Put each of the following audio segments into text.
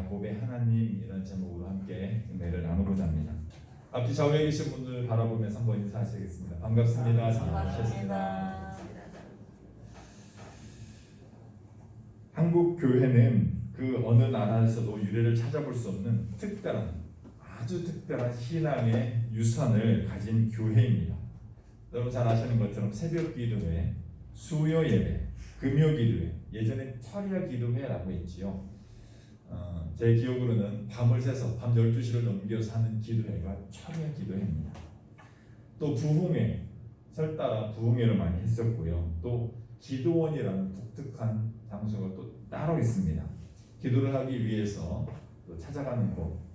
야곱의 하나님이라는 제목으로 함께 은혜를 나누고자 합니다. 앞뒤 좌우에 계신 분들 바라보면서 한번 인사하시겠습니다. 반갑습니다. 잘 오셨습니다. 한국 교회는 그 어느 나라에서도 유래를 찾아볼 수 없는 아주 특별한 신앙의 유산을 가진 교회입니다. 여러분 잘 아시는 것처럼 새벽 기도회, 수요 예배, 금요 기도회, 예전에 철야 기도회라고 했지요. 제 기억으로는 밤을 새서 밤 12시를 넘겨서 하는 기도회가 철야 기도회입니다. 또 부흥회, 설 따라 부흥회를 많이 했었고요. 또 기도원이라는 독특한 장소가 또 따로 있습니다. 기도를 하기 위해서 또 찾아가는 곳.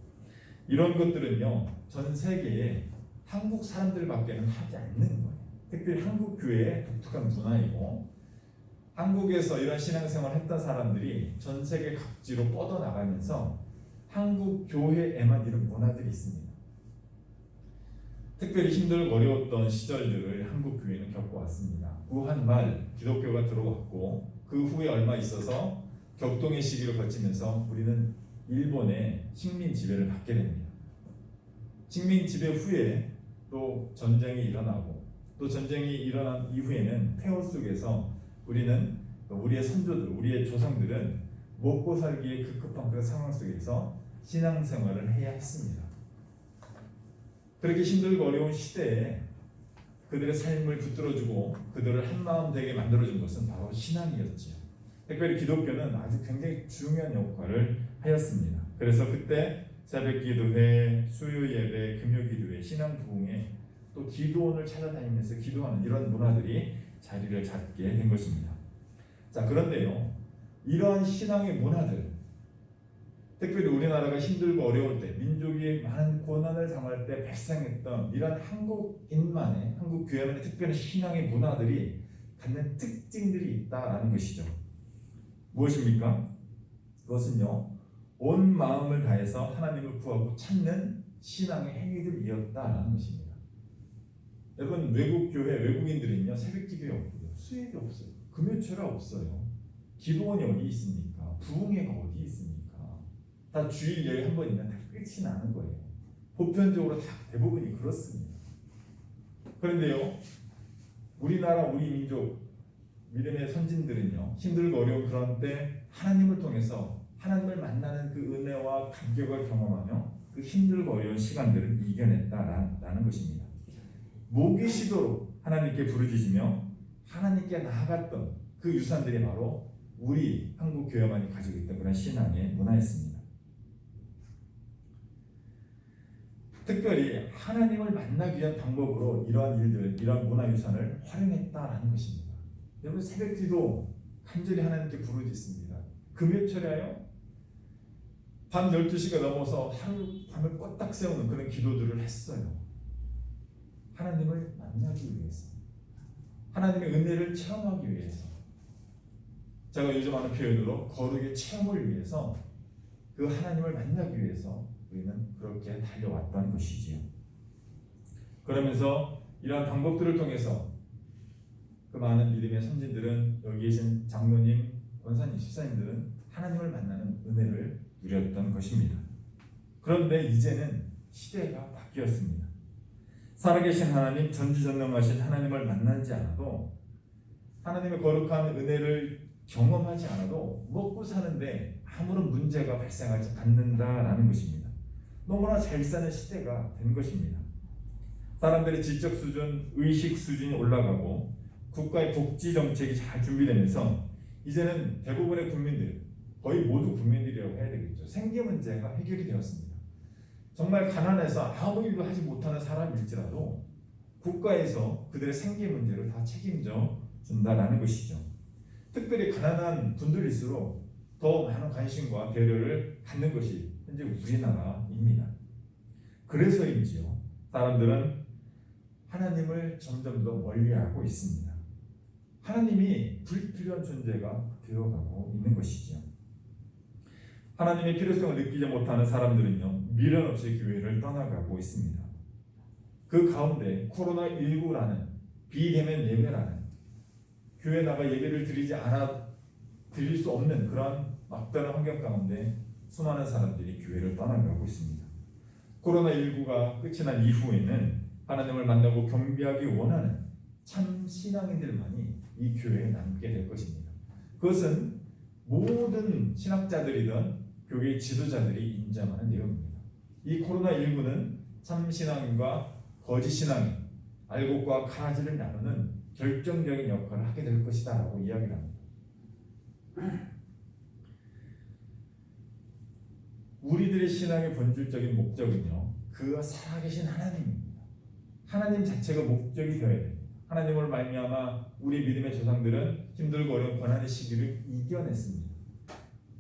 이런 것들은요, 전 세계에 한국 사람들밖에는 하지 않는 거예요. 특별히 한국 교회의 독특한 문화이고, 한국에서 이런 신앙생활을 했던 사람들이 전 세계 각지로 뻗어나가면서 한국 교회에만 이런 문화들이 있습니다. 특별히 힘들고 어려웠던 시절들을 한국 교회는 겪어왔습니다. 구한 말 기독교가 들어왔고, 그 후에 얼마 있어서 격동의 시기를 거치면서 우리는 일본의 식민 지배를 받게 됩니다. 식민 지배 후에 또 전쟁이 일어나고, 또 전쟁이 일어난 이후에는 폐허 속에서 우리는 우리의 선조들, 우리의 조상들은 먹고 살기에 급급한 그런 상황 속에서 신앙생활을 해야 했습니다. 그렇게 힘들고 어려운 시대에 그들의 삶을 붙들어주고 그들을 한마음 되게 만들어준 것은 바로 신앙이었지요. 특별히 기독교는 아주 굉장히 중요한 역할을 하였습니다. 그래서 그때 새벽 기도회, 수요 예배, 금요 기도회, 신앙 부흥회, 또 기도원을 찾아다니면서 기도하는 이런 문화들이 자리를 잡게 된 것입니다. 자, 그런데요, 이러한 신앙의 문화들, 특별히 우리나라가 힘들고 어려울 때, 민족이 많은 고난을 당할 때 발생했던 이런 한국 교회만의 특별한 신앙의 문화들이 갖는 특징들이 있다라는 것이죠. 무엇입니까? 그것은요, 온 마음을 다해서 하나님을 구하고 찾는 신앙의 행위들이었다라는 것입니다. 여러분, 외국 교회, 외국인들은요, 새벽 기도회 없고요, 수요일이 없어요, 금요철이 없어요, 기도원이 어디 있습니까? 부흥회가 어디 있습니까? 다 주일 예배 한 번 있는 다 끝이 나는 거예요. 보편적으로 다 대부분이 그렇습니다. 그런데요, 우리나라 우리 민족 믿음의 선진들은요, 힘들고 어려운 그런 때 하나님을 통해서 하나님을 만나는 그 은혜와 감격을 경험하며 그 힘들고 어려운 시간들을 이겨냈다라는 것입니다. 모기시도로 하나님께 부르짖으며 하나님께 나아갔던 그 유산들이 바로 우리 한국 교회만이 가지고 있던 그런 신앙의 문화였습니다. 특별히 하나님을 만나기 위한 방법으로 이러한 일들, 이러한 문화유산을 활용했다라는 것입니다. 여러분, 새벽기도 간절히 하나님께 부르짖습니다. 금요철에요, 밤 12시가 넘어서 하루 밤을 꼬딱 세우는 그런 기도들을 했어요. 하나님을 만나기 위해서, 하나님의 은혜를 체험하기 위해서, 제가 요즘 하는 표현으로 거룩의 체험을 위해서, 그 하나님을 만나기 위해서 우리는 그렇게 달려왔던 것이지요. 그러면서 이러한 방법들을 통해서 그 많은 믿음의 선진들은, 여기 계신 장로님, 권사님, 집사님들은 하나님을 만나는 은혜를 누렸던 것입니다. 그런데 이제는 시대가 바뀌었습니다. 살아계신 하나님, 전지전능하신 하나님을 만나지 않아도, 하나님의 거룩한 은혜를 경험하지 않아도 먹고 사는데 아무런 문제가 발생하지 않는다라는 것입니다. 너무나 잘 사는 시대가 된 것입니다. 사람들의 지적 수준, 의식 수준이 올라가고 국가의 복지 정책이 잘 준비되면서 이제는 대부분의 국민들, 거의 모두 국민들이라고 해야 되겠죠, 생계 문제가 해결이 되었습니다. 정말 가난해서 아무 일도 하지 못하는 사람일지라도 국가에서 그들의 생계 문제를 다 책임져 준다라는 것이죠. 특별히 가난한 분들일수록 더 많은 관심과 배려를 갖는 것이 현재 우리나라입니다. 그래서인지요, 사람들은 하나님을 점점 더 멀리하고 있습니다. 하나님이 불필요한 존재가 되어가고 있는 것이죠. 하나님의 필요성을 느끼지 못하는 사람들은요, 미련 없이 교회를 떠나가고 있습니다. 그 가운데 코로나19라는 비대면 예배라는, 교회 나가 예배를 드릴 수 없는 그런 막다른 환경 가운데 수많은 사람들이 교회를 떠나가고 있습니다. 코로나19가 끝이 난 이후에는 하나님을 만나고 경배하기 원하는 참 신앙인들만이 이 교회에 남게 될 것입니다. 그것은 모든 신학자들이든 교회 지도자들이 인정하는 내용입니다. 이 코로나19는 참 신앙인과 거짓 신앙인, 알곡과 가지를 나누는 결정적인 역할을 하게 될 것이다 라고 이야기를 합니다. 우리들의 신앙의 본질적인 목적은요, 그 살아계신 하나님입니다. 하나님 자체가 목적이 되어야 됩니다. 하나님을 말미암아 우리 믿음의 조상들은 힘들고 어려운 고난의 시기를 이겨냈습니다.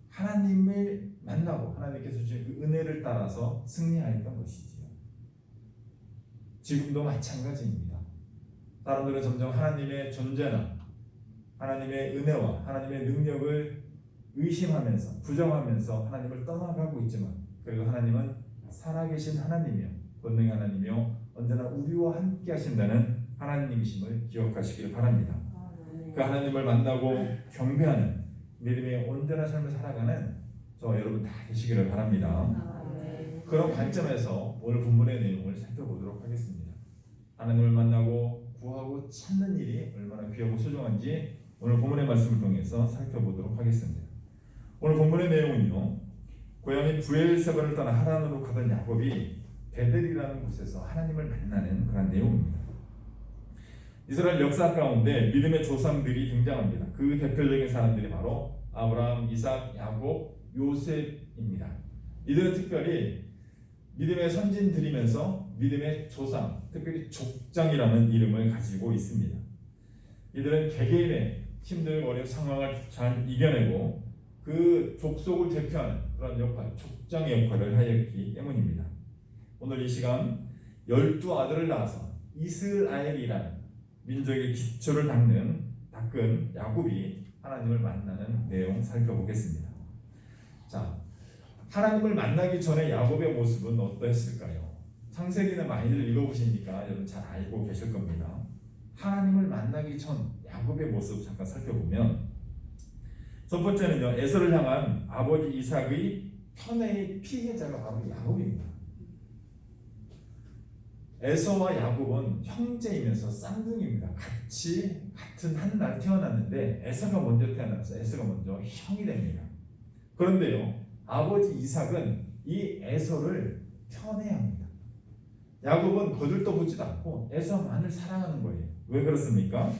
하나님을 만나고 하나님께서 주신 그 은혜를 따라서 승리하였던 것이지요. 지금도 마찬가지입니다. 사람들은 점점 하나님의 존재나 하나님의 은혜와 하나님의 능력을 의심하면서 부정하면서 하나님을 떠나가고 있지만, 그래도 하나님은 살아계신 하나님이요 권능의 하나님이요 언제나 우리와 함께 하신다는 하나님이심을 기억하시길 바랍니다. 그 하나님을 만나고 경배하는 믿음의 온전한 삶을 살아가는 저와 여러분 다 되시기를 바랍니다. 그런 관점에서 오늘 본문의 내용을 살펴보도록 하겠습니다. 하나님을 만나고 구하고 찾는 일이 얼마나 귀하고 소중한지 오늘 본문의 말씀을 통해서 살펴보도록 하겠습니다. 오늘 본문의 내용은요, 고향인 브엘세바를 떠나 하란으로 가던 야곱이 베델이라는 곳에서 하나님을 만나는 그런 내용입니다. 이스라엘 역사 가운데 믿음의 조상들이 등장합니다. 그 대표적인 사람들이 바로 아브라함, 이삭, 야곱, 요셉입니다. 이들은 특별히 믿음의 선진들이면서 믿음의 조상, 특별히 족장이라는 이름을 가지고 있습니다. 이들은 개개인의 힘들고 어려운 상황을 잘 이겨내고 그 족속을 대표하는 그런 역할, 족장의 역할을 하였기 때문입니다. 오늘 이 시간 12아들을 낳아서 이스라엘이라는 민족의 기초를 닦은 야곱이 하나님을 만나는 내용 살펴보겠습니다. 자, 하나님을 만나기 전에 야곱의 모습은 어떠했을까요? 창세기는 많이들 읽어보시니까 여러분 잘 알고 계실 겁니다. 하나님을 만나기 전 야곱의 모습 잠깐 살펴보면, 첫 번째는요, 에서를 향한 아버지 이삭의 편애의 피해자가 바로 야곱입니다. 에서와 야곱은 형제이면서 쌍둥이입니다. 같은 한 날 태어났는데 에서가 먼저 태어나서 에서가 먼저 형이 됩니다. 그런데요, 아버지 이삭은 이 에서를 편애합니다. 야곱은 거들떠보지도 않고 에서만을 사랑하는 거예요. 왜 그렇습니까?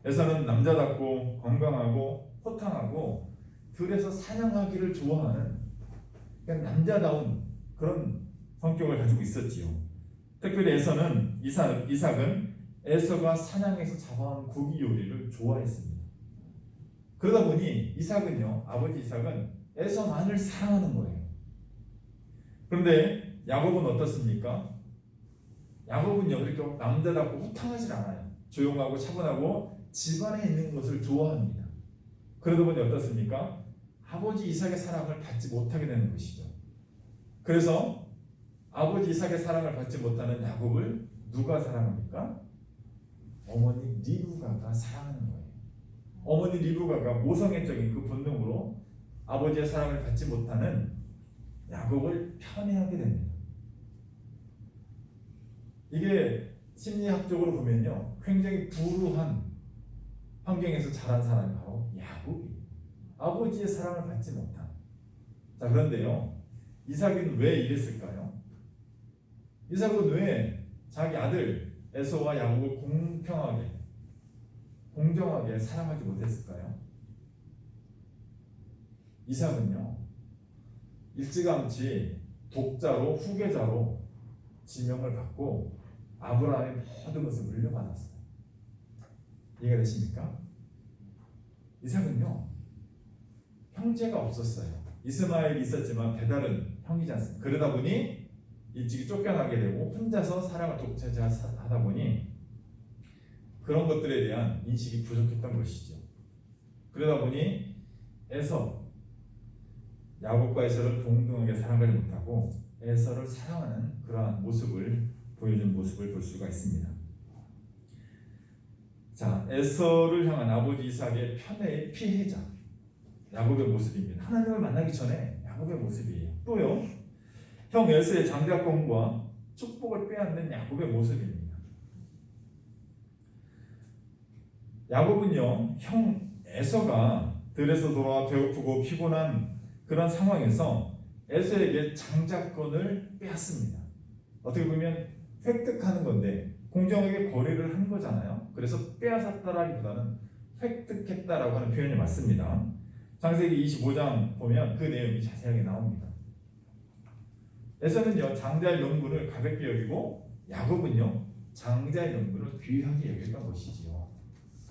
에서는 남자답고 건강하고 호탕하고 들에서 사냥하기를 좋아하는 그냥 남자다운 그런 성격을 가지고 있었지요. 특별히 이삭은 에서가 사냥해서 잡아온 고기 요리를 좋아했습니다. 그러다 보니 아버지 이삭은 에서만을 사랑하는 거예요. 그런데 야곱은 어떻습니까? 야곱은요, 그렇게 남자답고 호탕하지 않아요. 조용하고 차분하고 집안에 있는 것을 좋아합니다. 그러다 보니 어떻습니까? 아버지 이삭의 사랑을 받지 못하게 되는 것이죠. 그래서 아버지 이삭의 사랑을 받지 못하는 야곱을 누가 사랑합니까? 어머니 리브가가 사랑하는 거예요. 어머니 리브가가 모성애적인 그 본능으로 아버지의 사랑을 받지 못하는 야곱을 편애하게 됩니다. 이게 심리학적으로 보면요, 굉장히 불우한 환경에서 자란 사람이 바로 야곱이에요. 아버지의 사랑을 받지 못한. 자, 그런데요, 이삭은 왜 이랬을까요? 이삭은 왜 자기 아들 에서와 야곱을 공정하게 사랑하지 못했을까요? 이삭은요, 일찌감치 독자로 후계자로 지명을 받고 아브라함의 모든 것을 물려받았어요. 이해가 되십니까? 이삭은요, 형제가 없었어요. 이스마엘이 있었지만 배달은 형이지 않습니까? 그러다 보니 일찍이 쫓겨나게 되고 혼자서 사랑을 독차지하다 보니 그런 것들에 대한 인식이 부족했던 것이죠. 그러다 보니 야곱과 에서를 동등하게 사랑하지 못하고 에서를 사랑하는 그러한 모습을 보여준 모습을 볼 수가 있습니다. 자, 에서를 향한 아버지 이삭의 편애의 피해자 야곱의 모습입니다. 하나님을 만나기 전에 야곱의 모습이에요. 또요, 형 에서의 장자권과 축복을 빼앗는 야곱의 모습입니다. 야곱은요, 형 에서가 들에서 돌아와 배고프고 피곤한 그런 상황에서 에서에게 장자권을 빼앗습니다. 어떻게 보면 획득하는 건데 공정하게 거래를 한 거잖아요. 그래서 빼앗았다라기보다는 획득했다라고 하는 표현이 맞습니다. 창세기 25장 보면 그 내용이 자세하게 나옵니다. 에서는요, 장자의 명분을 가볍게 여기고 야곱은요, 장자의 명분을 귀하게 여겼던 것이지요.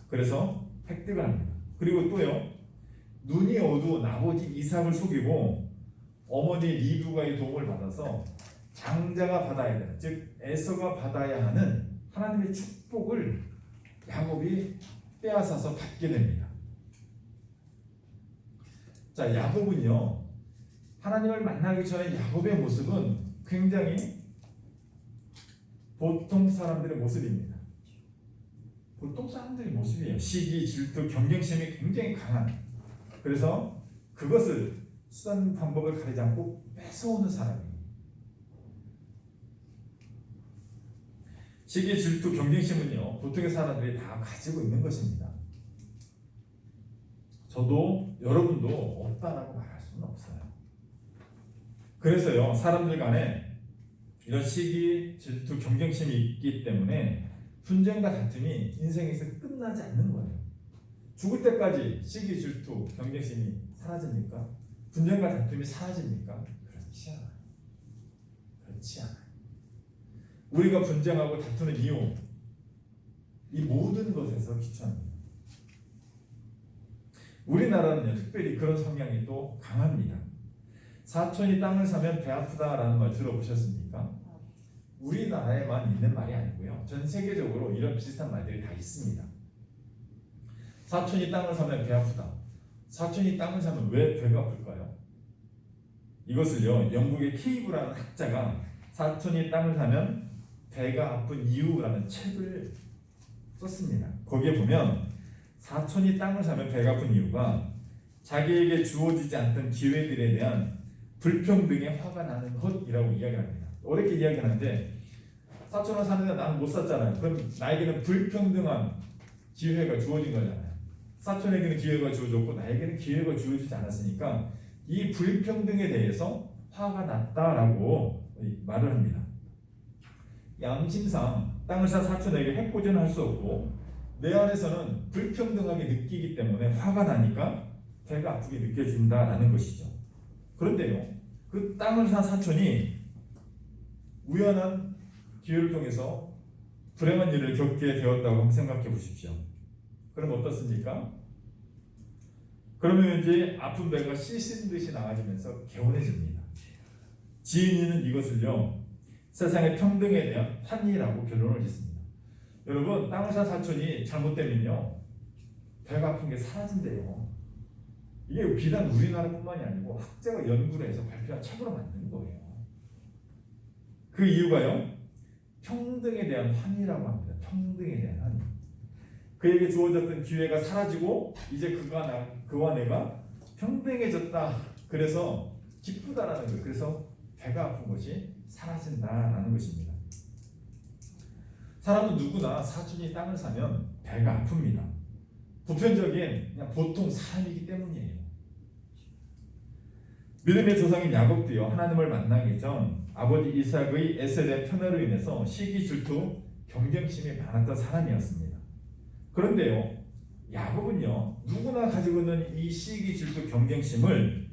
그래서 획득을 합니다. 그리고 또요, 눈이 어두운 아버지 이삭을 속이고 어머니 리브가의 도움을 받아서 장자가 받아야 되는, 즉 에서가 받아야 하는 하나님의 축복을 야곱이 빼앗아서 받게 됩니다. 자, 야곱은요, 하나님을 만나기 전에 야곱의 모습은 굉장히 보통 사람들의 모습입니다. 보통 사람들의 모습이에요. 시기, 질투, 경쟁심이 굉장히 강한, 그래서 그것을 수단 방법을 가리지 않고 뺏어오는 사람이에요. 시기, 질투, 경쟁심은요, 보통의 사람들이 다 가지고 있는 것입니다. 저도 여러분도 없다라고 말할 수는 없어요. 그래서요, 사람들 간에 이런 시기, 질투, 경쟁심이 있기 때문에 분쟁과 다툼이 인생에서 끝나지 않는 거예요. 죽을 때까지 시기, 질투, 경쟁심이 사라집니까? 분쟁과 다툼이 사라집니까? 그렇지 않아요. 그렇지 않아요. 우리가 분쟁하고 다투는 이유, 이 모든 것에서 기초합니다. 우리나라는요, 특별히 그런 성향이 또 강합니다. 사촌이 땅을 사면 배 아프다라는 말 들어보셨습니까? 우리나라에만 있는 말이 아니고요, 전 세계적으로 이런 비슷한 말들이 다 있습니다. 사촌이 땅을 사면 배 아프다. 사촌이 땅을 사면 왜 배가 아플까요? 이것을요, 영국의 케이브라는 학자가 사촌이 땅을 사면 배가 아픈 이유라는 책을 썼습니다. 거기에 보면 사촌이 땅을 사면 배가 아픈 이유가 자기에게 주어지지 않던 기회들에 대한 불평등에 화가 나는 것이라고 이야기합니다. 어렵게 이야기하는데, 사촌을 사는데 나는 못 샀잖아요. 그럼 나에게는 불평등한 기회가 주어진 거잖아요. 사촌에게는 기회가 주어졌고 나에게는 기회가 주어지지 않았으니까 이 불평등에 대해서 화가 났다라고 말을 합니다. 양심상 땅을 산 사촌에게 해코지는 할 수 없고 내 안에서는 불평등하게 느끼기 때문에 화가 나니까 배가 아프게 느껴진다라는 것이죠. 그런데요, 그 땅을 산 사촌이 우연한 기회를 통해서 불행한 일을 겪게 되었다고 한번 생각해 보십시오. 그럼 어떻습니까? 그러면 이제 아픈 배가 씻은 듯이 나아지면서 개운해집니다. 지은이는 이것을요, 세상의 평등에 대한 환희라고 결론을 짓습니다. 여러분, 땅을 산 사촌이 잘못되면요, 배가 아픈 게 사라진대요. 이게 비단 우리나라뿐만이 아니고 학자가 연구를 해서 발표한 책으로 만든 거예요. 그 이유가요, 평등에 대한 환희라고 합니다. 평등에 대한 환희. 그에게 주어졌던 기회가 사라지고 이제 그와 내가 평등해졌다. 그래서 기쁘다라는 거예요. 그래서 배가 아픈 것이 사라진다라는 것입니다. 사람은 누구나 사촌이 땅을 사면 배가 아픕니다. 보편적인 그냥 보통 사람이기 때문이에요. 믿음의 조상인 야곱도요, 하나님을 만나기 전 아버지 이삭의 에서에 대한 편애로 인해서 시기, 질투, 경쟁심이 많았던 사람이었습니다. 그런데요, 야곱은요, 누구나 가지고 있는 이 시기, 질투, 경쟁심을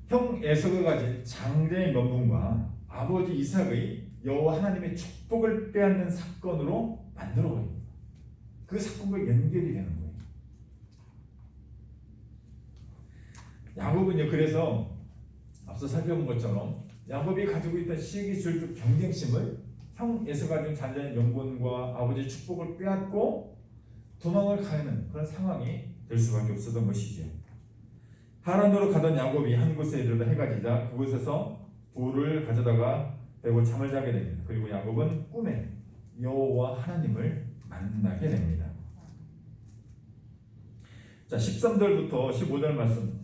형 에서가 가진 장자의 명분과 아버지 이삭의 여호와 하나님의 축복을 빼앗는 사건으로 만들어버립니다. 그 사건과 연결이 되는 거예요. 야곱은요, 그래서 앞서 살펴본 것처럼 야곱이 가지고 있던 시기, 질투, 경쟁심을 형 에서가 가진 장자의 명분과 아버지의 축복을 빼앗고 도망을 가는 그런 상황이 될 수밖에 없었던 것이죠. 하란으로 가던 야곱이 한 곳에 이르러 해가 지자 그곳에서 돌을 가져다가 베고 잠을 자게 됩니다. 그리고 야곱은 꿈에 여호와 하나님을 만나게 됩니다. 자, 13절부터 15절 말씀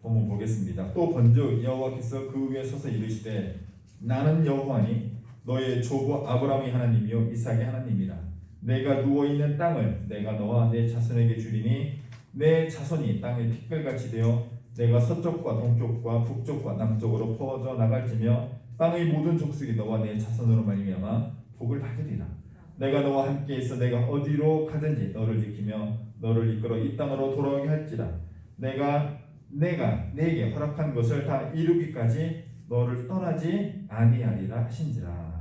본문 보겠습니다. 또 번즉 여호와께서 그 위에 서서 이르시되 나는 여호와니 너의 조부 아브라함의 하나님이요 이삭의 하나님이라. 내가 누워있는 땅을 내가 너와 내 자손에게 주리니 내 자손이 땅의 티끌같이 되어 내가 서쪽과 동쪽과 북쪽과 남쪽으로 퍼져 나갈지며 땅의 모든 족속이 너와 내 자손으로 말미암아 복을 받으리라. 내가 너와 함께 있어 내가 어디로 가든지 너를 지키며 너를 이끌어 이 땅으로 돌아오게 할지라. 내가 내게 허락한 것을 다 이루기까지 너를 떠나지 아니하리라 하신지라.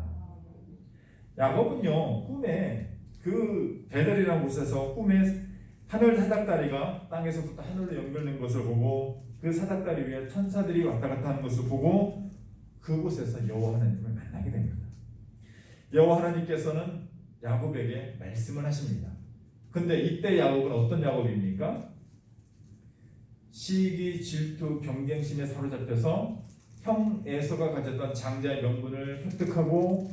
야곱은요 꿈에 그 베델이라는 곳에서 꿈에 하늘 사닥다리가 땅에서부터 하늘로 연결된 것을 보고 그 사닥다리 위에 천사들이 왔다 갔다 하는 것을 보고 그곳에서 여호와 하나님을 만나게 됩니다. 여호와 하나님께서는 야곱에게 말씀을 하십니다. 근데 이때 야곱은 어떤 야곱입니까? 시기, 질투, 경쟁심에 사로잡혀서 형 에서가 가졌던 장자의 명분을 획득하고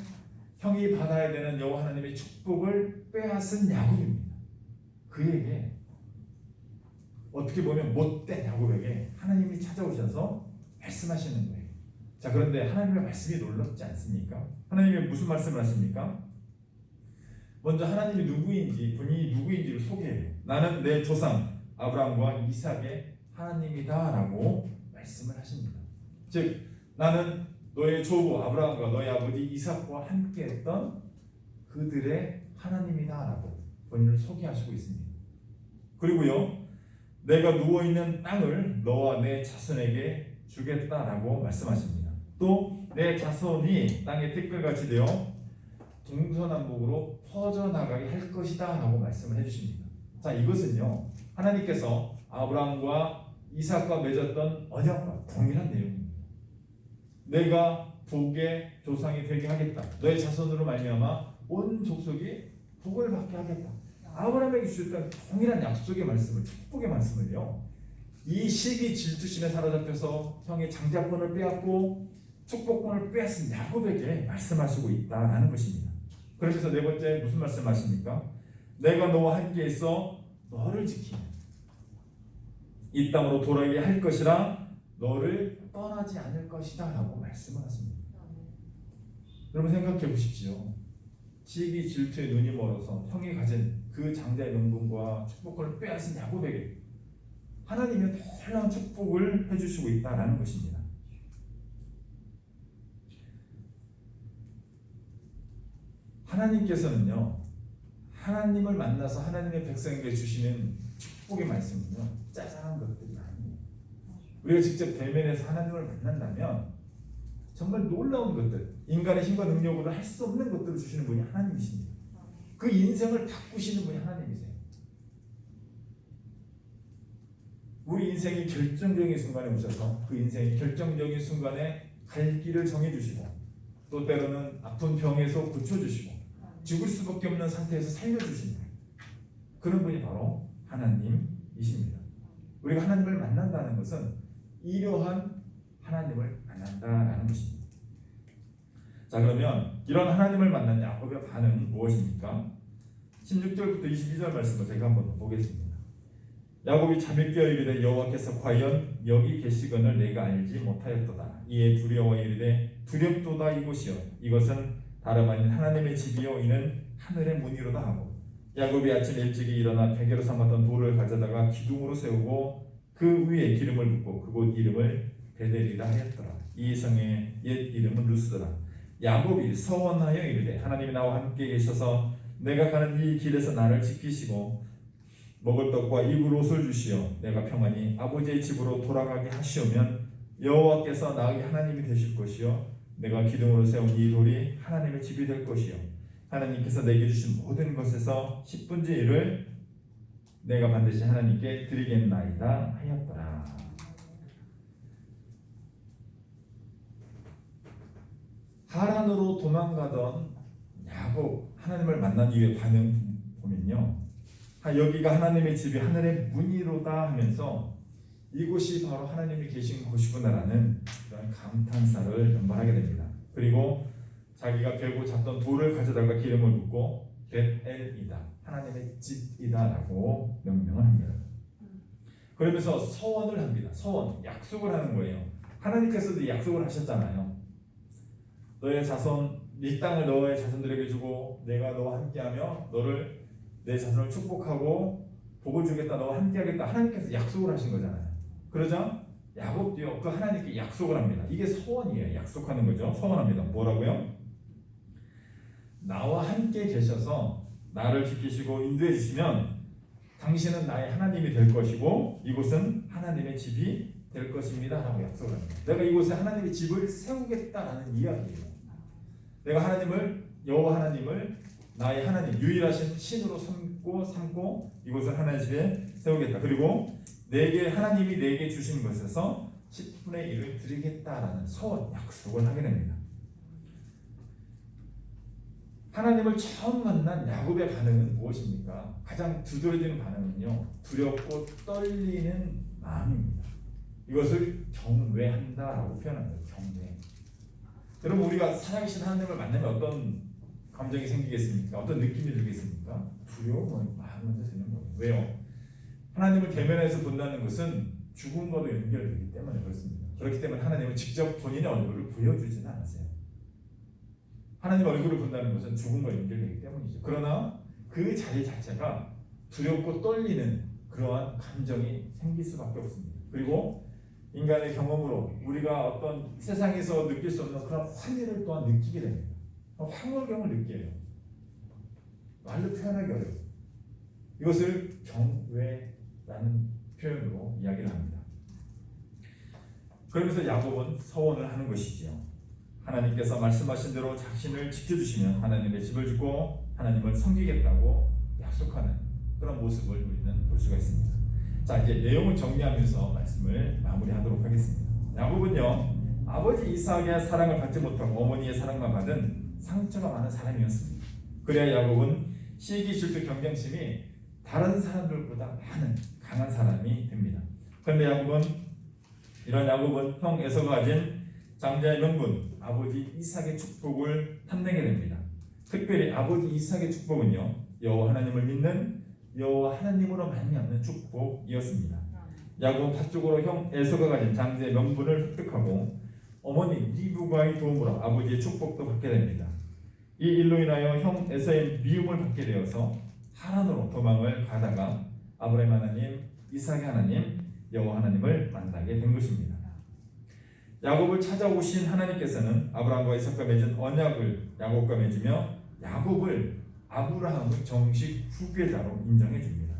형이 받아야 되는 여호와 하나님의 축복을 빼앗은 야곱입니다. 그에게 어떻게 보면 못된 야곱에게 하나님이 찾아오셔서 말씀하시는 거예요. 자, 그런데 하나님의 말씀이 놀랍지 않습니까? 하나님이 무슨 말씀을 하십니까? 먼저 하나님이 누구인지, 본인이 누구인지를 소개해요. 나는 내 조상 아브라함과 이삭의 하나님이다라고 말씀을 하십니다. 즉 나는 너의 조부 아브라함과 너의 아버지 이삭과 함께했던 그들의 하나님이다라고 본인을 소개하시고 있습니다. 그리고요, 내가 누워있는 땅을 너와 내 자손에게 주겠다라고 말씀하십니다. 또 내 자손이 땅의 티끌같이 되어 동서남북으로 퍼져나가게 할 것이다 라고 말씀을 해주십니다. 자, 이것은요 하나님께서 아브라함과 이삭과 맺었던 언약과 동일한 내용입니다. 내가 복의 조상이 되게 하겠다. 너의 자손으로 말미암아 온 족속이 복을 받게 하겠다. 아브라함에게 주셨던 동일한 약속의 말씀을, 축복의 말씀을요, 이 시기 질투심에 사로잡혀서 형의 장자권을 빼앗고 축복권을 빼앗은 야곱에게 말씀하시고 있다라는 것입니다. 그러면서 네 번째 무슨 말씀하십니까? 내가 너와 함께 있어 너를 지키며 이 땅으로 돌아오게 할 것이라 너를 떠나지 않을 것이다 라고 말씀을 하십니다. 여러분 생각해 보십시오. 시기 질투에 눈이 멀어서 형이 가진 그 장자의 명분과 축복권을 빼앗은 야곱에게 하나님의 놀라운 축복을 해주시고 있다라는 것입니다. 하나님께서는요, 하나님을 만나서 하나님의 백성에게 주시는 축복의 말씀은요, 짜잘한 것들이 아니에요. 우리가 직접 대면해서 하나님을 만난다면 정말 놀라운 것들, 인간의 힘과 능력으로 할 수 없는 것들을 주시는 분이 하나님이십니다. 그 인생을 바꾸시는 분이 하나님이세요. 우리 인생이 결정적인 순간에 오셔서 그 인생이 결정적인 순간에 갈 길을 정해주시고 또 때로는 아픈 병에서 고쳐주시고 죽을 수밖에 없는 상태에서 살려주시는 그런 분이 바로 하나님이십니다. 우리가 하나님을 만난다는 것은 이러한 하나님을 만난다라는 것입니다. 자, 그러면 이런 하나님을 만난 야곱의 반응은 무엇입니까? 16절부터 22절 말씀을 제가 한번 보겠습니다. 야곱이 잠입되어 이르되 여호와께서 과연 여기 계시거늘 내가 알지 못하였도다. 이에 두려워 이르되 두렵도다 이곳이요 이것은 다름 아닌 하나님의 집이요 이는 하늘의 문이로다 하고 야곱이 아침 일찍이 일어나 베개로 삼았던 돌을 가져다가 기둥으로 세우고 그 위에 기름을 붓고 그곳 이름을 베델이라 하였더라. 이 성의 옛 이름은 루스더라. 야곱이 서원하여 이르되 하나님이 나와 함께 계셔서 내가 가는 이 길에서 나를 지키시고 먹을 떡과 입을 옷을 주시어 내가 평안히 아버지의 집으로 돌아가게 하시오면 여호와께서 나의 하나님이 되실 것이요 내가 기둥으로 세운 이 돌이 하나님의 집이 될 것이요 하나님께서 내게 주신 모든 것에서 10분의 1을 내가 반드시 하나님께 드리겠나이다 하였더라. 하란으로 도망가던 야곱, 하나님을 만난 이후의 반응 보면요, 여기가 하나님의 집이 하늘의 문이로다 하면서 이곳이 바로 하나님이 계신 곳이구나라는 그런 감탄사를 연발하게 됩니다. 그리고 자기가 베고 잡던 돌을 가져다가 기름을 붓고 벳엘이다, 하나님의 집이다라고 명명을 합니다. 그러면서 서원을 합니다. 서원, 약속을 하는 거예요. 하나님께서도 약속을 하셨잖아요. 너의 자손, 이 땅을 너의 자손들에게 주고 내가 너와 함께하며 너를 내 자손을 축복하고 복을 주겠다, 너와 함께하겠다. 하나님께서 약속을 하신 거잖아요. 그러자 야곱도요 그 하나님께 약속을 합니다. 이게 서원이에요. 약속하는 거죠. 서원합니다. 뭐라고요? 나와 함께 계셔서 나를 지키시고 인도해 주시면 당신은 나의 하나님이 될 것이고 이곳은 하나님의 집이 될 것입니다 라고 약속을 합니다. 내가 이곳에 하나님의 집을 세우겠다라는 이야기예요. 내가 하나님을, 여호와 하나님을 나의 하나님, 유일하신 신으로 삼고 이곳을 하나님의 집에 세우겠다. 그리고 하나님이 내게 주신 것에서 10분의 1을 드리겠다라는 서원, 약속을 하게 됩니다. 하나님을 처음 만난 야곱의 반응은 무엇입니까? 가장 두드러지는 반응은요, 두렵고 떨리는 마음입니다. 이것을 경외한다라고 표현합니다. 경외. 여러분, 우리가 살아계신 하나님을 만나면 어떤 감정이 생기겠습니까? 어떤 느낌이 들겠습니까? 두려워, 마음 먼저 드는 거예요. 왜요? 하나님을 대면해서 본다는 것은 죽음과도 연결되기 때문에 그렇습니다. 그렇기 때문에 하나님은 직접 본인의 얼굴을 보여주지는 않으세요. 하나님 얼굴을 본다는 것은 죽음과 연결되기 때문이죠. 그러나 그 자리 자체가 두렵고 떨리는 그러한 감정이 생길 수밖에 없습니다. 그리고 인간의 경험으로 우리가 어떤 세상에서 느낄 수 없는 그런 환희를 또한 느끼게 됩니다. 황홀경을 느껴요. 말로 표현하기 어려워요. 이것을 경외라는 표현으로 이야기를 합니다. 그러면서 야곱은 서원을 하는 것이지요. 하나님께서 말씀하신 대로 자신을 지켜주시면 하나님의 집을 짓고 하나님을 섬기겠다고 약속하는 그런 모습을 우리는 볼 수가 있습니다. 자, 이제 내용을 정리하면서 말씀을 마무리하도록 하겠습니다. 야곱은요, 아버지 이삭의 사랑을 받지 못하고 어머니의 사랑만 받은 상처가 많은 사람이었습니다. 그래야 야곱은 시기, 질투, 경쟁심이 다른 사람들보다 많은 강한 사람이 됩니다. 그런데 이런 야곱은 형 에서가 가진 장자의 명분, 아버지 이삭의 축복을 탐내게 됩니다. 특별히 아버지 이삭의 축복은요, 여호와 하나님을 믿는 여호와 하나님으로 말미암는 축복이었습니다. 야곱은 파쪽으로 형 에서가 가진 장자의 명분을 획득하고 어머니 리브가의 도움으로 아버지의 축복도 받게 됩니다. 이 일로 인하여 형 에서의 미움을 받게 되어서 하란으로 도망을 가다가 아브라함 하나님, 이삭의 하나님, 여호와 하나님을 만나게 된 것입니다. 야곱을 찾아오신 하나님께서는 아브라함과 이삭과 맺은 언약을 야곱과 맺으며 야곱을 아브라함의 정식 후계자로 인정해 줍니다.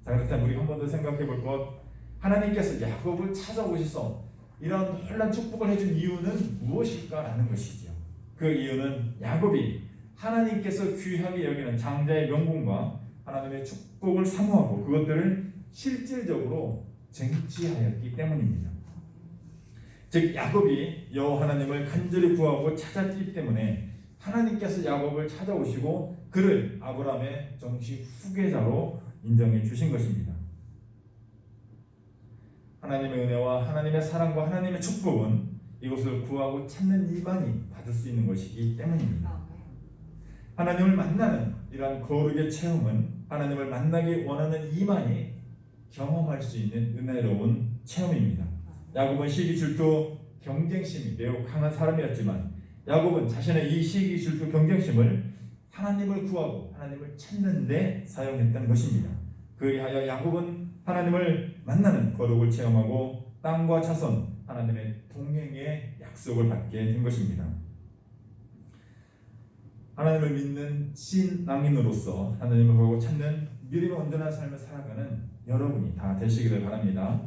자, 그렇다면 우리 한 번 더 생각해 볼 것, 하나님께서 야곱을 찾아오셔서 이런 놀란 축복을 해준 이유는 무엇일까라는 것이죠. 그 이유는 야곱이 하나님께서 귀하게 여기는 장자의 명분과 하나님의 축복을 사모하고 그것들을 실질적으로 쟁취하였기 때문입니다. 즉 야곱이 여호와 하나님을 간절히 구하고 찾았기 때문에 하나님께서 야곱을 찾아오시고 그를 아브라함의 정식 후계자로 인정해 주신 것입니다. 하나님의 은혜와 하나님의 사랑과 하나님의 축복은 이것을 구하고 찾는 이만이 받을 수 있는 것이기 때문입니다. 하나님을 만나는 이러한 거룩의 체험은 하나님을 만나기 원하는 이만이 경험할 수 있는 은혜로운 체험입니다. 야곱은 시기, 질투, 경쟁심이 매우 강한 사람이었지만 야곱은 자신의 이 시기, 질투, 경쟁심을 하나님을 구하고 하나님을 찾는 데 사용했다는 것입니다. 그리하여 야곱은 하나님을 만나는 거룩을 체험하고 땅과 자손, 하나님의 동행의 약속을 받게 된 것입니다. 하나님을 믿는 신앙인으로서 하나님을 보고 찾는 믿음의 온전한 삶을 살아가는 여러분이 다 되시기를 바랍니다.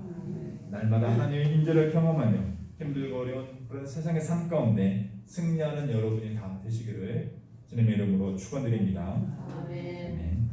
날마다 하나님의 임재를 경험하며 힘들고 어려운 그런 세상의 삶 가운데 승리하는 여러분이 다 되시기를 주님의 이름으로 축원드립니다. 아멘. 아멘.